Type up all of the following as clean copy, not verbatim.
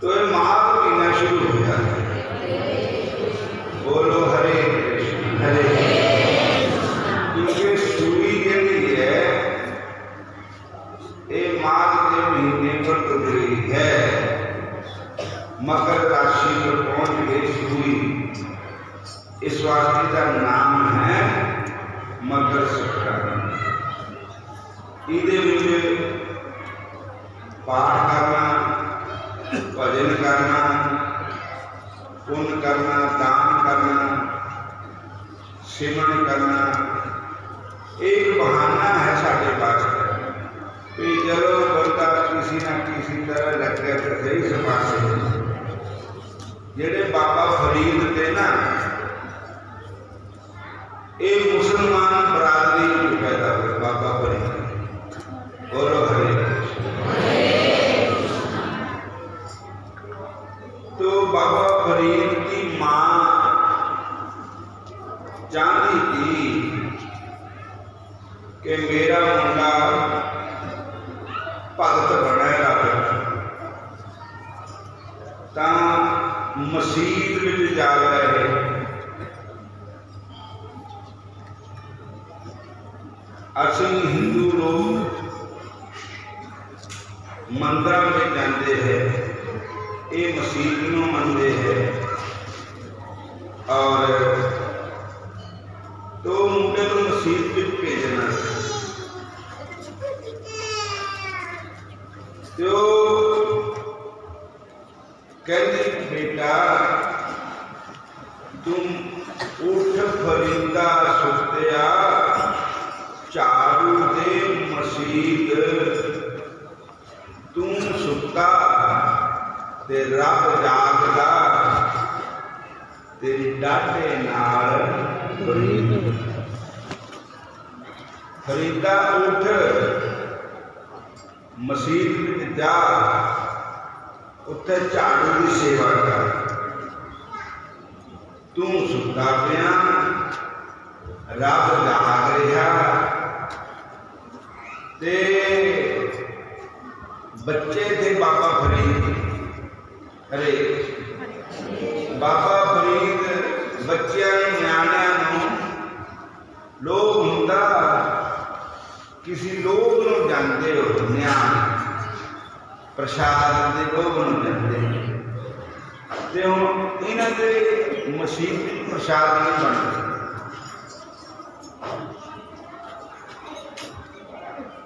तो ये माघ महीना शुरू हो जाता है। बोलो हरे कृष्ण हरे। क्योंकि सूई जी है ये माघ के महीने पर गुजरी है। मकर राशि पर पहुंच गई सूई, इस वास्ते का नाम है मकर संक्रांति। इहदे विच पाठ करना, भजन करना, पुण्य करना, दान करना, सिमरन करना एक बहाना है साढ़े पास कि चलो बंदा किसी ना किसी तरह लग गया तो सही समाज। जेड़े बाबा फरीद थे ना ये मुसलमान बरादरी में पैदा हुए। बाबा फरीद बोलो हरे। तो बाबा फरीद की मां चाहती थी कि मेरा मुंडा भगत बने रब ता मसीत में जा रहे। असं हिंदू लोग मंदिर में जाते हैं, ये मसीत नूं मनते हैं और तो मुंडे को मसीत में भेजना। तो कहते बेटा तुम उठ फरीदा सुत्या झाड़ू दे मसीत, तुम सुता ते रब जागदा तेरी डाटे नाल फरीद। फरीदा उठ मसीत में जा, उत्थे झाड़ू की सेवा कर। तू सुता पिया रब जाग रहा ते बच्चे थे बाबा फरीद। अरे बाबा फरीद बच्चों न्याणियां लोग हुंदा किसी लोग नूं जानते हो न्याण प्रसाद के लोग नूं जानते ते हुण इन्हां दे मसीत प्रसाद नहीं बनते।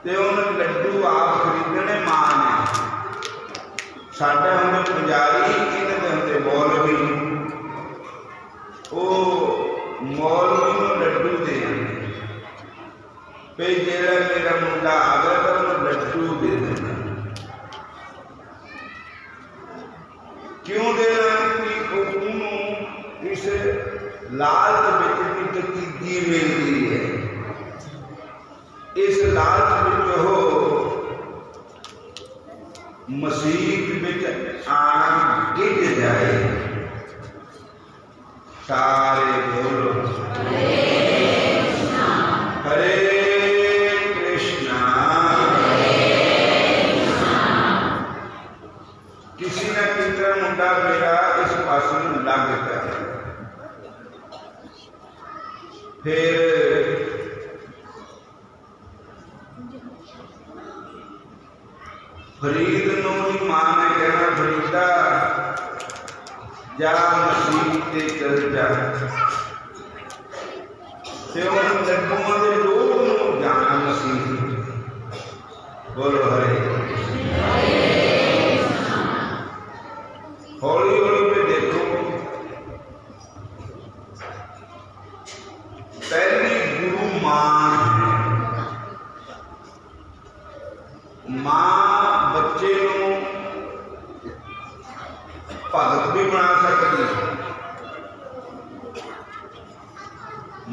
ते उन्हें लड्डू आप खरीदने मां ने। साडा हुंदे पुजारी, इन्हां दे हुंदे मौलवी। वो मौलवी नूं लड्डू देने पे जेड़ा मेरा मुंडा आ गया तो उन्हें लड्डू दे देना। क्यों देना कि उन्होंने इस लालच विच भी तीजी मिलती है। इस लालच विच हो मसीत विच आना गिज जाए। सारे बोलो हरे कृष्णा। किसी न किसी मुंडा मेरा इस पास लग गया। फिर फरीद नूं मां ने कहना फरीदा जा मसीत ते चल जा। ते उन लड्डूआं दे लोग नूं जाना मसीत। बोलो हरे। हौली हौली पे देखो पहली गुरु मां। मां बच्चे नूं भगत भी बना सकती,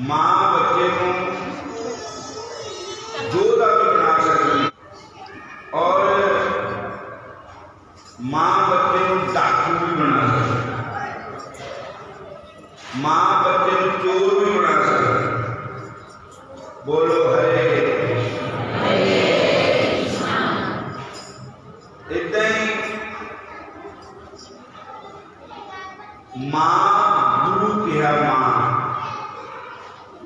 मां बच्चे को योद्धा भी बना सकती और मां बच्चे को डाकू भी बना सकती, मां बच्चे को चोर भी बना सकती। बोलो हरे। इदा ही मां गुरु किया मां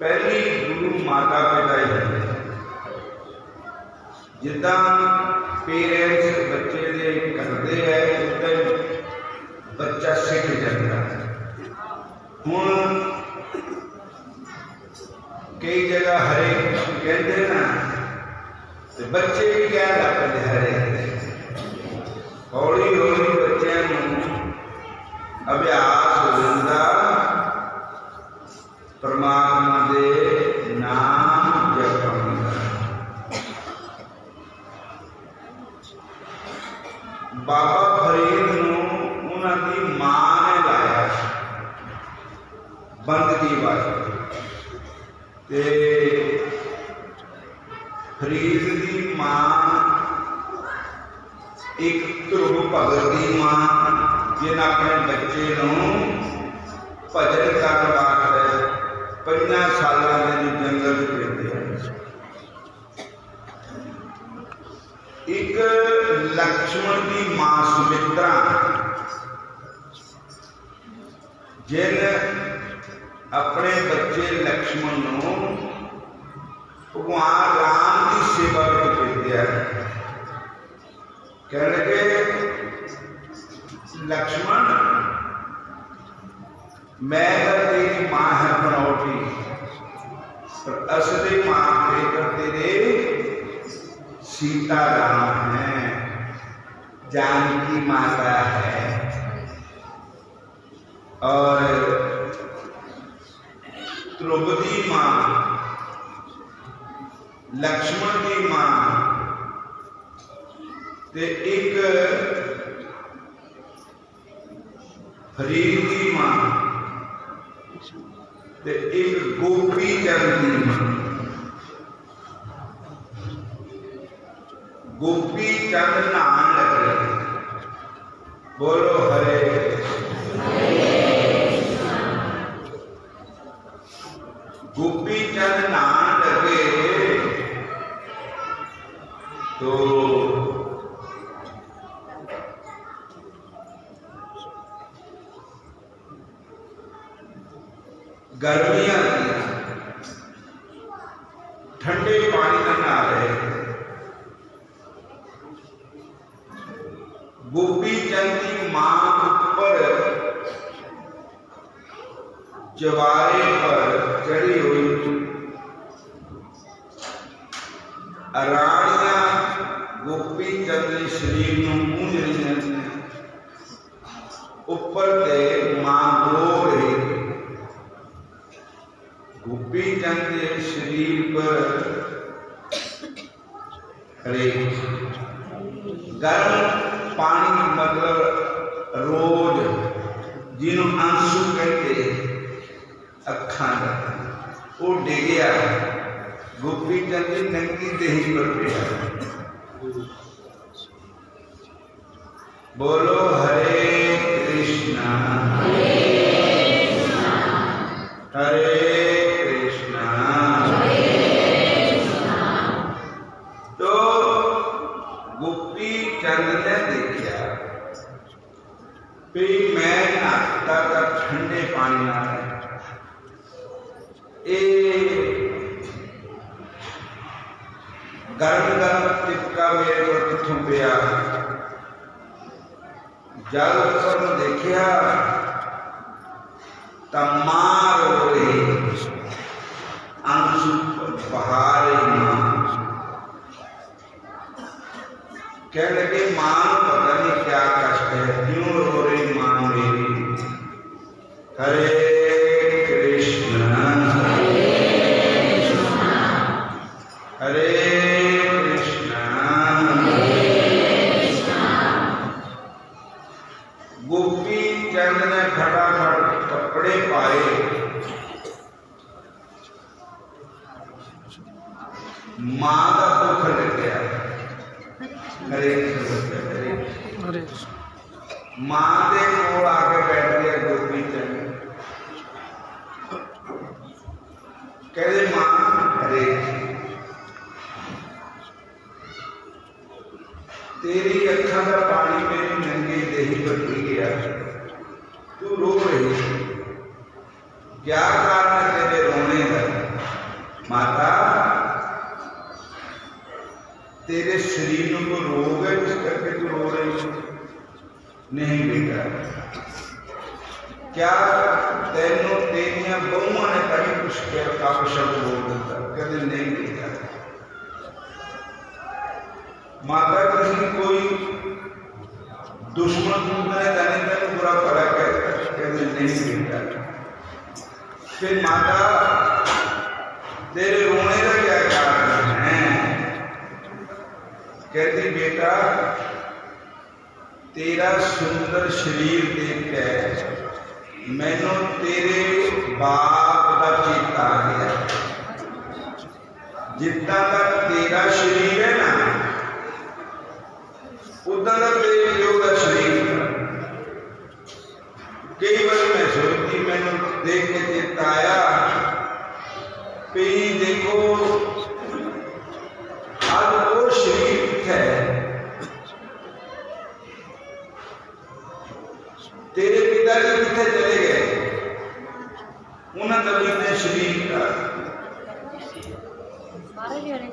पहली गुरु माता पिता ही है। जिदा पेरेंट्स बच्चे दे करते हैं उदा बच्चा सीख जाता है। हुण कई जगह हरे कृष्ण कहते ना तो बच्चे भी क्या लगते हरे हौली हौली बच्चों अभ्यास हो जाता परमात्मा दे नाम जपण दा। बाबा फरीद नूं उन्हां दी मां ने लाया बंदगी वास्ते ते फरीद दी मां एक ध्रुव भगत दी मां जिन्हें अपने बच्चे भजन करने वास्ते 5 सालों के जंगल भेजे। एक लक्ष्मण की मां सुमित्रा जिन अपने बच्चे लक्ष्मण भगवान राम की सेवा में भेजा। कह लगे लक्ष्मण मैं तेरी मां है बनौटी पर असली मां लेकर तेरे सीता राम है जानकी माता है। और द्रौपदी मां लक्ष्मण की मां ते एक फरीद की मां ते एक गोपी चंद की मां। गोपी चंद नहान लगे बोलो हरे गोपी चंद नहान लगे तो गर्मियां ठंडे पानी में नहा रहे। गोपी चंद की मां ऊपर चवारे पर चढ़ी हुई रानियां गोपी चंद के शरीर में मूंझ रही ऊपर से मां रो रही। गोपी चंद के शरीर पर गर्म पानी मतलब रोज जिन्हों आंसू कहते अखा वो डिगया गोपी चंद की नंगी देही पर पिया। बोलो हरे कृष्णा हरे तो गोपी चंद ने देखा भी मैं नहाता का ठंडे पानी ना गर्म गर्म टिपका मेरे को कितों पिया। जल ऊपर देखिया तमार हो रही आंसू बहा रही मां। कह लगे मां पता नहीं क्या कष्ट है क्यों रो रही मां मेरी। हरे कृष्ण हरे कृष्ण। गोपी चंद ने फटाफट कपड़े पाए मां का दुख लग गया। हरे हरे मां के कोल आके बैठ गया गोपी चंद। कहते मां हरे तेरी अखा का पानी मेरी नंगी देही पर पी गया तू रो रही है, क्या कारण है तेरे रोने का? माता, तेरे शरीर को रोग है जिस करके तू रो रही है? नहीं बेटा, क्या तेनों तेरिया बहुआ ने कभी कुछ शब्द बोल देता? कहते नहीं बेटा। माता किसी कोई दुश्मन ने जाने तेन बुरा भला कहते नहीं बेटा। फिर माता, तेरे रोने का क्या कारण है? कहती बेटा, तेरा सुंदर शरीर देख के मैनू तेरे बाप का चेता आ गया। जितना तक तेरा शरीर है ना, उतना तक तेरे पिओ का शरीर। कई बार मैं सोचती, मैंने देख के चेता आया कि देखो आज वो शरीर है, तेरे पिताजी कितने चले गए, उन्होंने तभी ने शरीर का।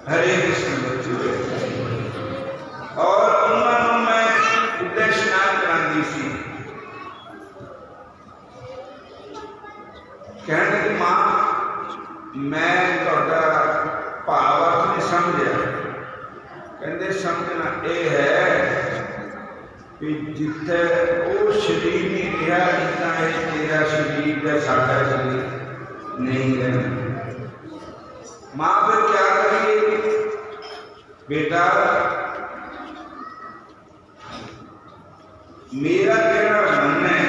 हरे कृष्ण बच्चों, और उन्होंने मैं उदय स्नान कराती सी। कहने की मां, मैं थोड़ा भाव अर्थ नहीं समझा। कहते समझना यह है कि जिथे वो शरीर नहीं रहा, इतना है तेरा शरीर है, साडा शरीर नहीं है। मां फिर क्या करिए? बेटा, मेरा कहना मन है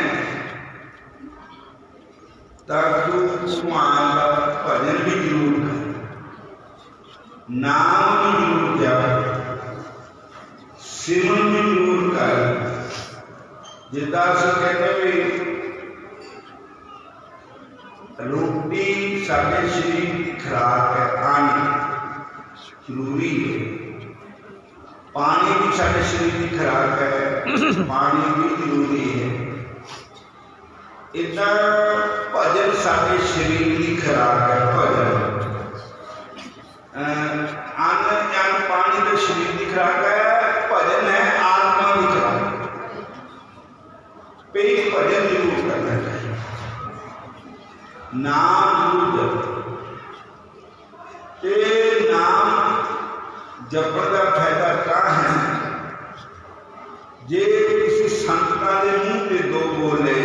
तब तू भगवान का भजन भी जरूर कर, नाम भी जरूर जप, सिमरन भी जरूर कर। जिदा से कहते भी रोटी साढ़े शरीर की खुराक है, आनी जरूरी है। पानी भी साढ़े शरीर की खुराक है, पानी भी जरूरी है। इतना भजन साढ़े शरीर की खुराक है। भजन अन्न ज्ञान पानी तो शरीर की खुराक है, भजन है आत्मा की खुराक। पे भजन जरूर करना चाहिए, नाम जरूर जप। नाम जपण का फायदा क्या है? जे किसी संता के मुंह पे दो बोले,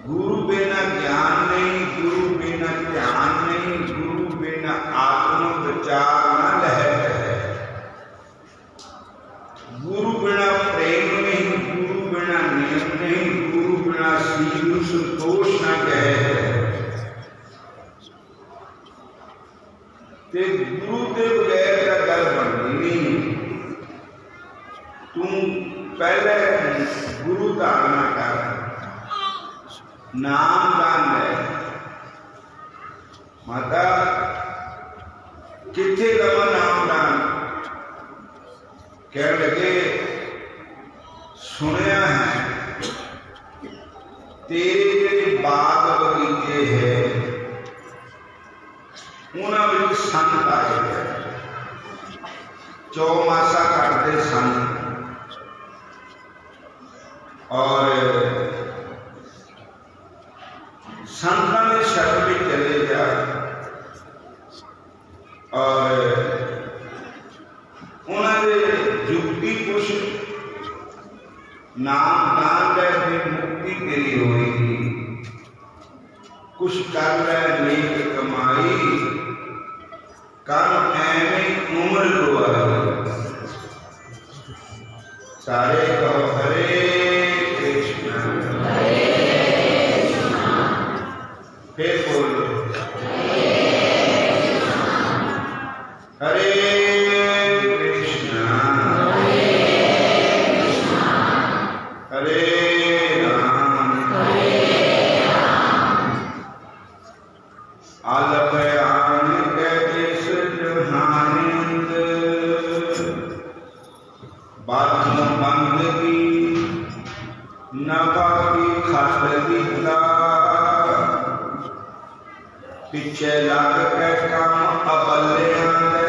गुरु बिना ज्ञान नहीं, गुरु बिना ध्यान नहीं, गुरु बिना आत्म विचार न लहर है। गुरु बिना प्रेम नहीं, गुरु बिना नियम नहीं, गुरु बिना सीधु संतोष न कहे। ते गुरु के बगैर का गल बनती नहीं। तुम पहले गुरु धारणा कर, नाम दान है। माता, किथे लवा नाम दान? कह लगे, सुनया है तेरे जेडे बाग बगीचे है, उन्होंने संत आए हैं, चौमासा करते संत। और संतां ने शरण में चले जा, और उन्होंने जुगती कुछ नाम दान दे मुक्ति तेरी होगी। कुछ कर ले नेक कमाई, कल एवं उम्र गवाई। सारे कहो हरे कृष्ण, फिर बोलो हरे कृष्ण हरे राम आलप आन के जिस जहानिंद पालू बंदगी नभा की खत गीता पिछे लग के काम अबलियां दे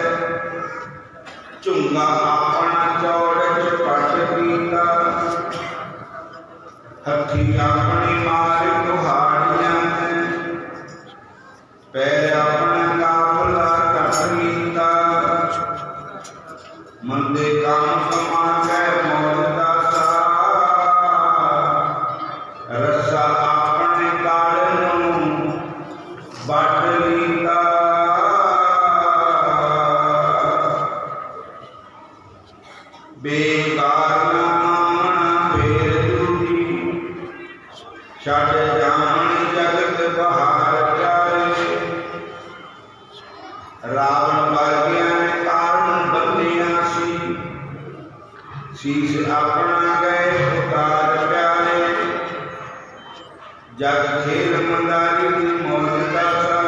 झुंगा अपना चौड़े चपट गीता हथी अपनी मार कुहाड़ियां दे पैर अपना काफला कट गीता मंदे काम समा के मौलदा सा रसा अपने काल नूं बट लीता बेकार ना मामना फेर दूरी छड़ जामनी जगत बहार प्यारे रावण वर्गिया ने कारण बंदियां शीश अपना गए उतार प्यारे जग खेल मंदारी की मौजूदा सा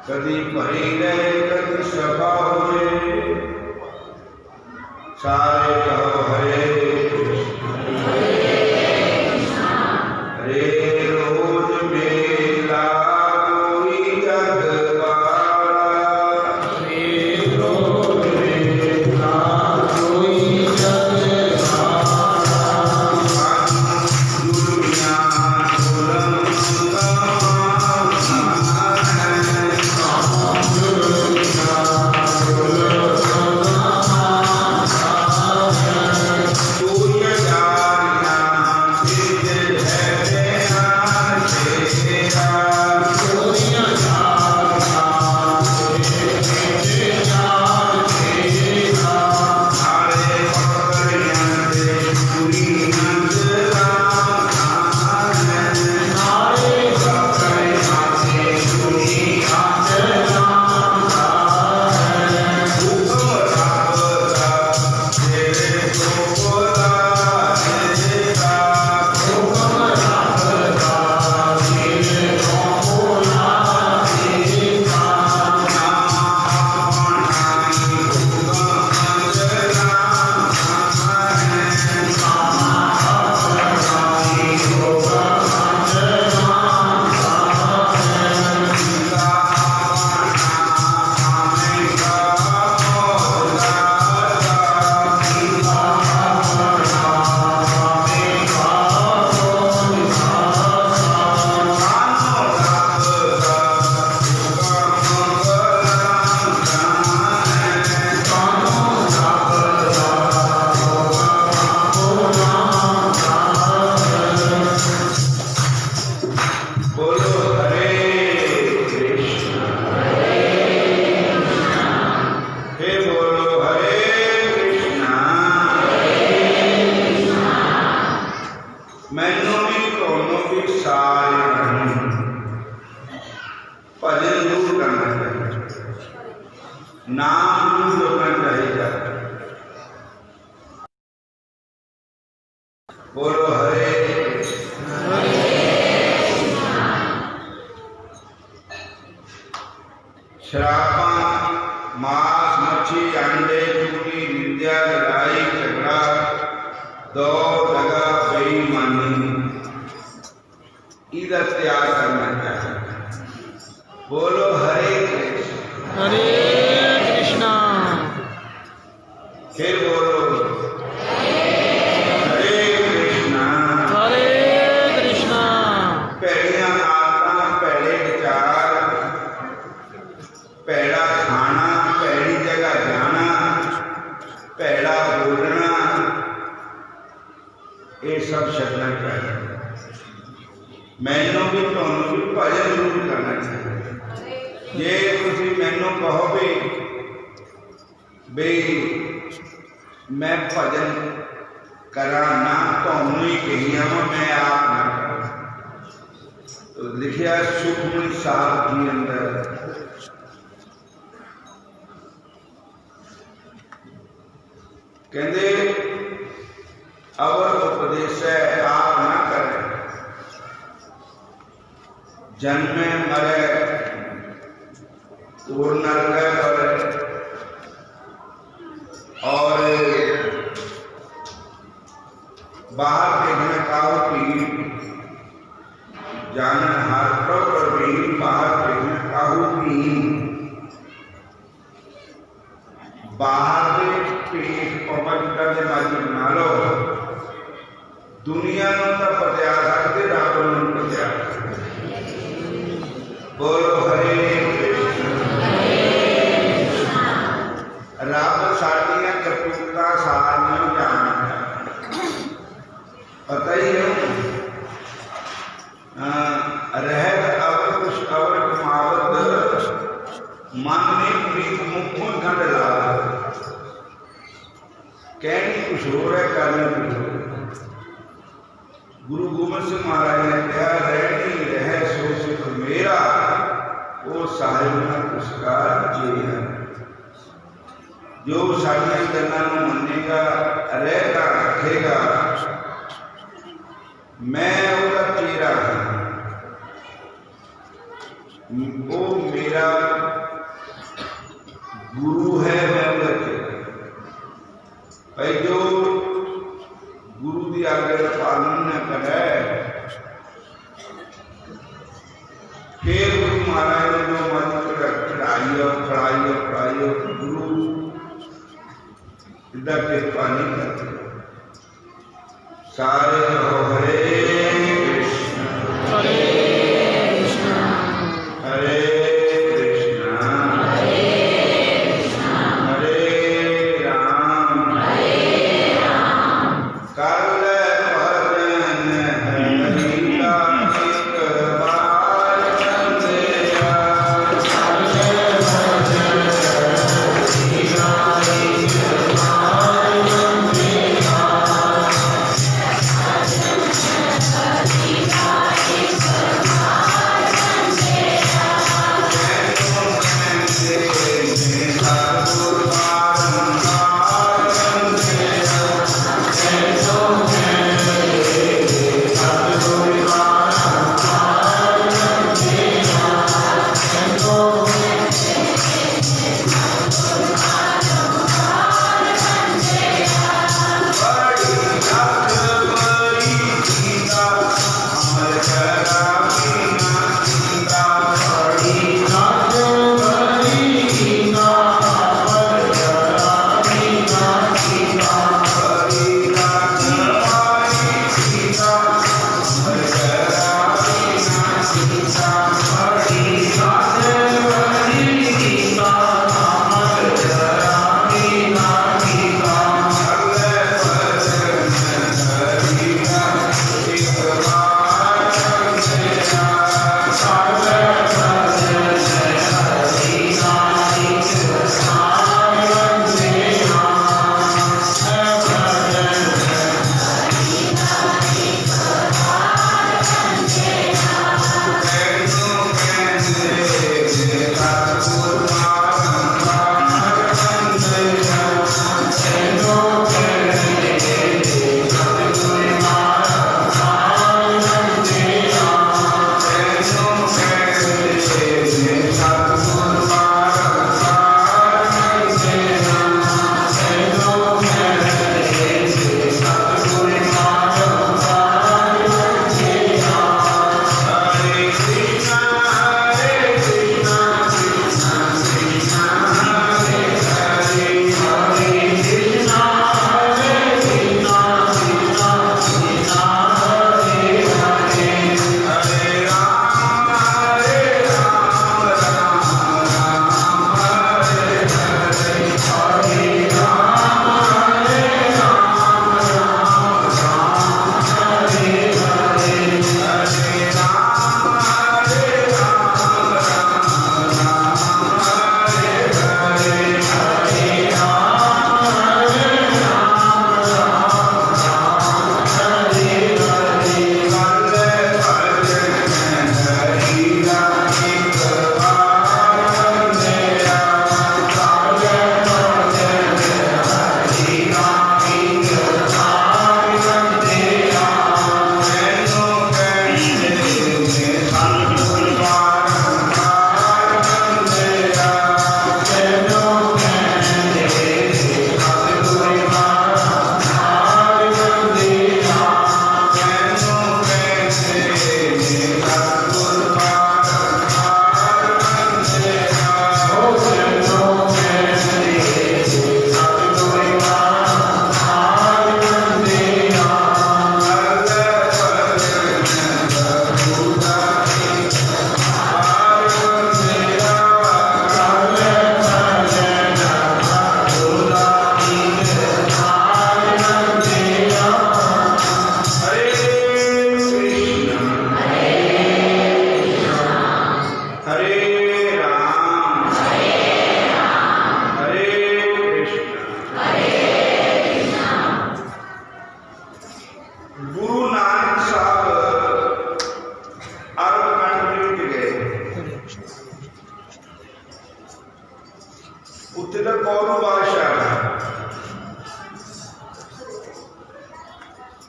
कदी भरी रहे कदी सभा होए सारे कहो हरे हरे रोज मेला कोई जग वाला हरे रोज मेला कोई जग वाला दुनिया बोलो हरे शराबा मांस मच्छी अंडे चूड़ी निंदा लड़ाई झगड़ा दो जगह बेईमानी इधर त्याग करना चाहिए। बोलो हरे कृष्णा। फिर बोलो भैड़ा खाना भैड़ी जगह जाना भैड़ा बोलना ये सब छड्डना चाहिए। मैनू भी तुहानू भी भजन जरूर करना चाहिए। जे तुसीं मैनू कहो भी मैं भजन करा ना तुहानू ही कहिया वा मैं आप ना करा। तो लिखिया सुखमनी साहब जी अंदर कहते अवर उपदेश आप ना करें जन्मे मरे और नरक और बाहर देखने काहू पीर जानन हार प्रभु पीर बाहर देखने काहू पीर बाहर के पेश पवित्र के माजी बना लो दुनिया नु तो पतिया सकते रब नु पतिया बोलो हरे रब साड़ियां करतूता सारियां जानता पता ही है रहत अवर कुछ अवर कमावत मन में प्रीत मुखों खंड ला कहनी कुछ हो रहा है करना कुछ हो रहा है। गुरु गोबिंद सिंह महाराज ने कहा रहनी रह सो सुख मेरा वो साहिब ना पुरस्कार ये है जो साड़ियां गल्लां नूं मन्नेगा रहेगा रखेगा मैं उसका चेहरा वो मेरा गुरु है मैं उसका चेहरा भाई जो गुरु की आज्ञा का पालन न करे फिर गुरु महाराज ने जो मन चढ़ाइयो पढ़ाइयो गुरु इधर कृपा नहीं करते सारे कहो हरे कृष्ण हरे कृष्ण हरे कृष्ण हरे राम कल भजन हरि का एक बार बंदेया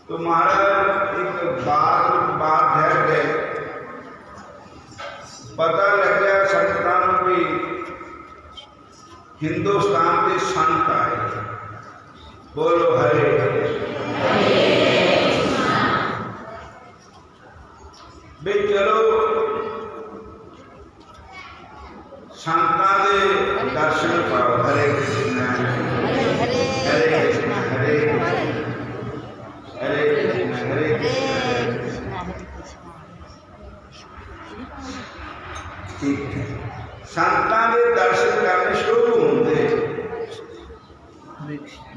तो महाराज एक बात ठहर गए, पता लग गया संतान भी हिंदुस्तान के संत आए। बोलो हरे भी चलो संतां दे दर्शन पाओ। हरे कृष्ण हरे कृष्ण हरे हरे कृष्ण हरे कृष्ण। ठीक है, संतां दे दर्शन करने शुरू होंगे।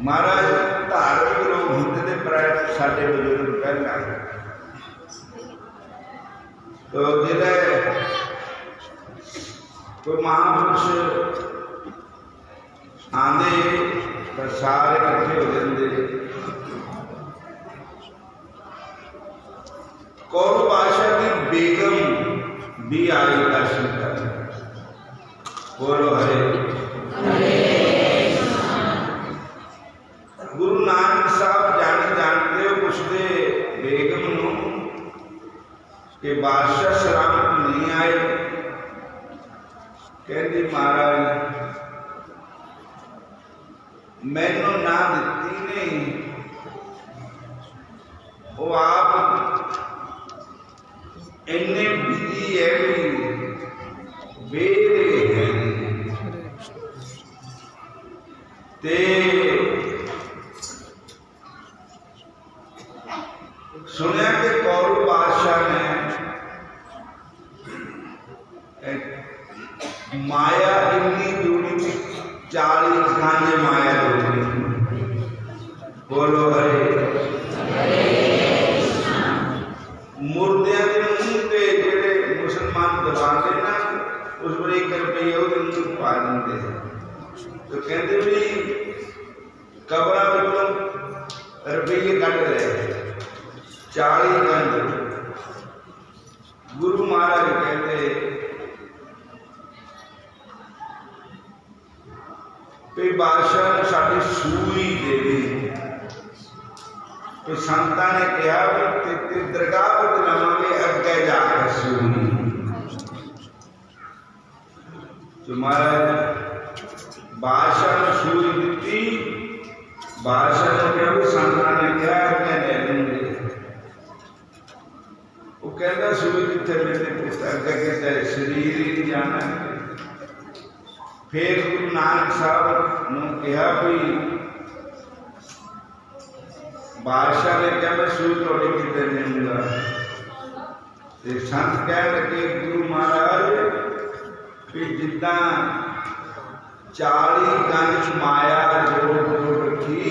महाराज धार्मिक लोग होंगे थे, पर साढ़े बजुर्ग पहला तो जिले कोई महापुरुष आंदे तो सारे इकट्ठे हो जाते। कौर बादशाह की बेगम भी आई दर्शन कर। बोलो हरे गुरु नानक साहब जानते हो पुछते बेगम नू कि बादशाह सलामत नहीं आए। कहती महाराज मैनू ना दिती नहीं, वो आप इन्ने बिजी है भी बेरे है ते सुनया कि कौरव बादशाह ने माया इतनी दूरी 40 खाने माया दूरी। बोलो हरे मुर्दिया के मुंह पे जेड़े मुसलमान दबाते ना उस पर 1 रुपये मुंह पा देते हैं। तो कहते भी कबरा में रुपये कट रहे 40 गंज। गुरु महाराज कहते बादशाह ने साड़ी सूई दे दी। तो संतां ने कहा कि दरगाह पर चलावांगे अगे जाकर सूई। तो महाराज बादशाह ने सूई दी। बादशाह ने कहा संतां ने कहा मैं ले लूंगी। वो कहता सूई कितने मेरे पुत्र अगे कहता शरीर ही जाना। फिर गुरु नानक साहब ने कहा भी बादशाह ने कहा मैं सूई थोड़ी कितने देंगा। संत कह लगे गुरु महाराज भी जिदा 40 गंज माया जोड़ जोड़ रखी,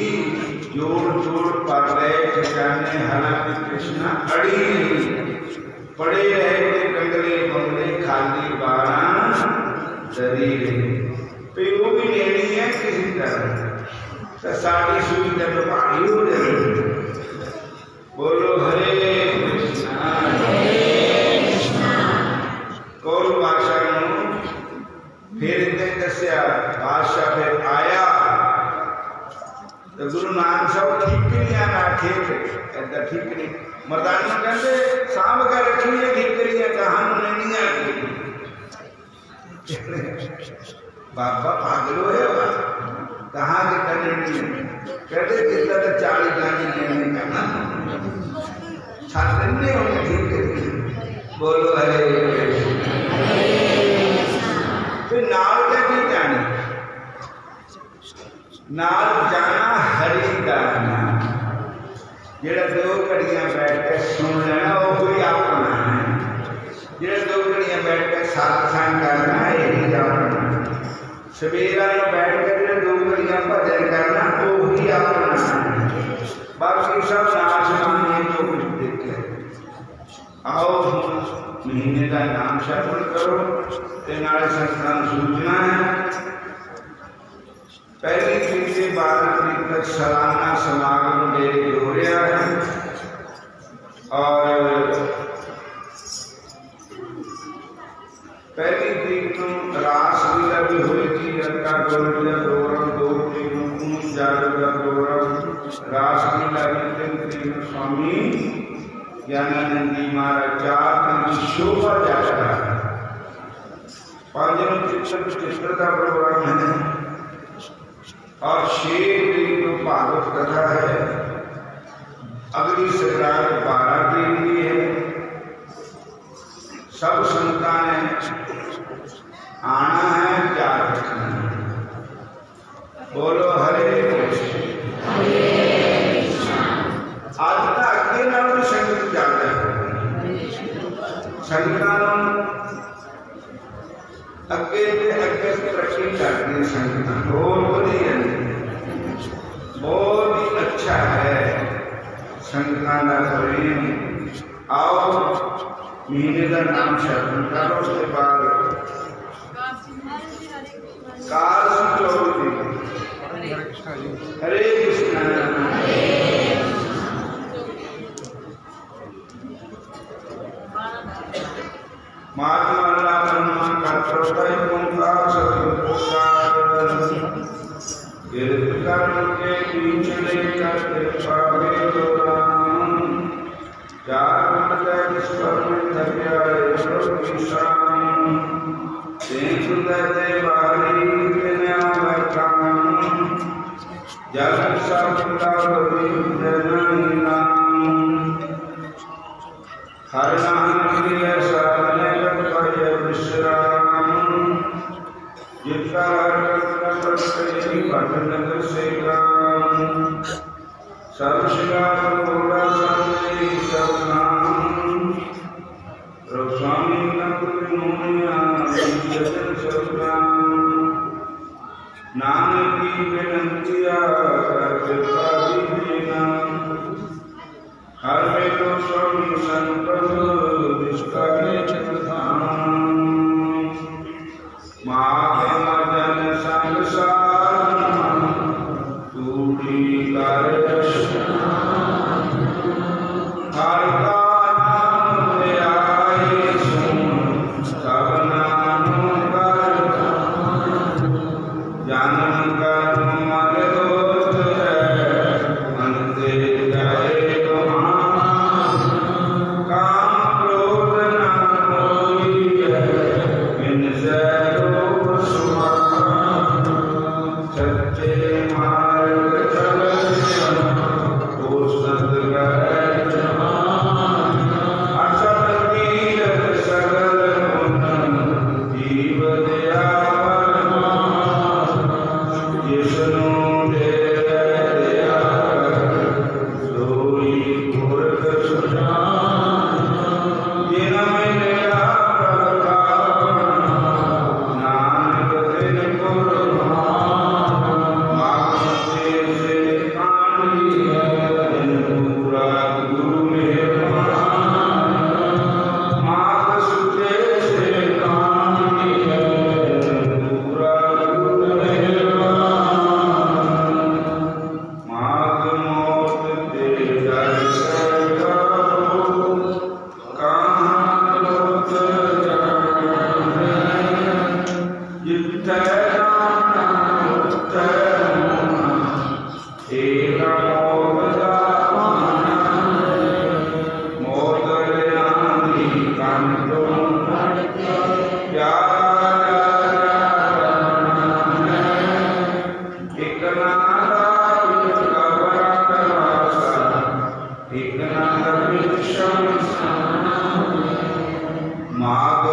जोड़ जोड़ पर रहे ठिकाने। हालांकि कृष्णा अड़ी नहीं पड़े रहे थे कंगले बंगले खाली 12 शरीर पे वो भी लेनी है किसी तरह तो साड़ी सूई का तो पानी हो जाए। बोलो हरे कृष्णा कौर बादशाह फिर दसिया। बादशाह फिर आया तो गुरु नानक साहब ठीक नहीं आना ऐसा ठीक नहीं। मरदानी कहते सांभ कर रखी है ठीकरियां कहां नहीं आती। बाबा पागल होएगा कहाँ के करनी कहते कितना तो 40 गाड़ी लेने करना छात्र नहीं होने ठीक। बोलो हरे फिर नाल क्या की जानी नाल जाना हरि गाना जेड़ा 2 घड़ियां बैठ के सुन लेना वो कोई अपना है। जेड़ा 2 घड़ियां बैठ के सत्संग करना है यही अपना। सवेरा बैठ कर 2 घड़ियां भजन करना वो ही अपना है। बाकी सब नाच माने जो कुछ देखे। आओ महीने का नाम श्रवण करो ते नाले संस्था सूचना है। पहली तरीक से 12 तरीक तक सालाना समागम डेरे हो रहा है और पहली तरीक को रास लीला भी होगी। जनता गौरव प्रोग्राम 2 तरीक को जागरण का प्रोग्राम रासलीला कीर्तन स्वामी ज्ञानानंद जी महाराज चार की शोभा यात्रा है। पांच चित्र का प्रोग्राम है और 6 दिन तो भागवत कथा है। अगली सरकार 12 के लिए है। सब संतां ने आना है, क्या रखना है। बोलो हरे कृष्ण। आज तक अगे ना संगत ज्यादा है। संगतां अगे अगे तरक्की करती है। संगतां बहुत बढ़िया, बहुत ही अच्छा है संगतां का प्रेम। आओ महीने का नाम शरण करो, उसके बाद काल चौधरी हरे कृष्ण। महात्मा ब्रह्मा का चौथाई ओंकार सतपुकार कीर्तन के बीच लेकर पावे तो राम चार विश्वर में धर्याय सर्वशाम तें सुंदर देवारी के नाम काम जल सबका विद्यमान नाम हर नाम के साधने लगे विश्राम जिसका हर करते भजन से काम सब शिकार होगा संदेह सब नाम स्वामी नकुल मुनिया जन सब नानक की विनंतिया कृपा दीजिएगा। हर में तो स्वामी संप्रभु जिसका धाम महाजन संसार तूड़ी कर हर का नाम ले आए सुन सब नाम कर जानन कर हमारे दोस्त है मन से जाए काम क्रोध न कोई है इनसे रोग सुमान सच्चे मार्ग चल तो सदगत जहान असत तीरथ सगल गुण जीव दया जिसनु दे दया सोई मूर्ख सुजान जिन मेरा प्रभाव नानक तिन कुर्बान मागते से कांडी जिन पूरा गुरु मेहमान माग सुचे से कांडी जिन पूरा गुरु मेहमान माग मौत ते दर्शन करो कहाँ लोक जाने जित्थै जाना उत्थै होना तेरा मौत जाना मौत लियांदी कंटों प्यारा एक नादा कबरा करवासा एक नादा विषम माग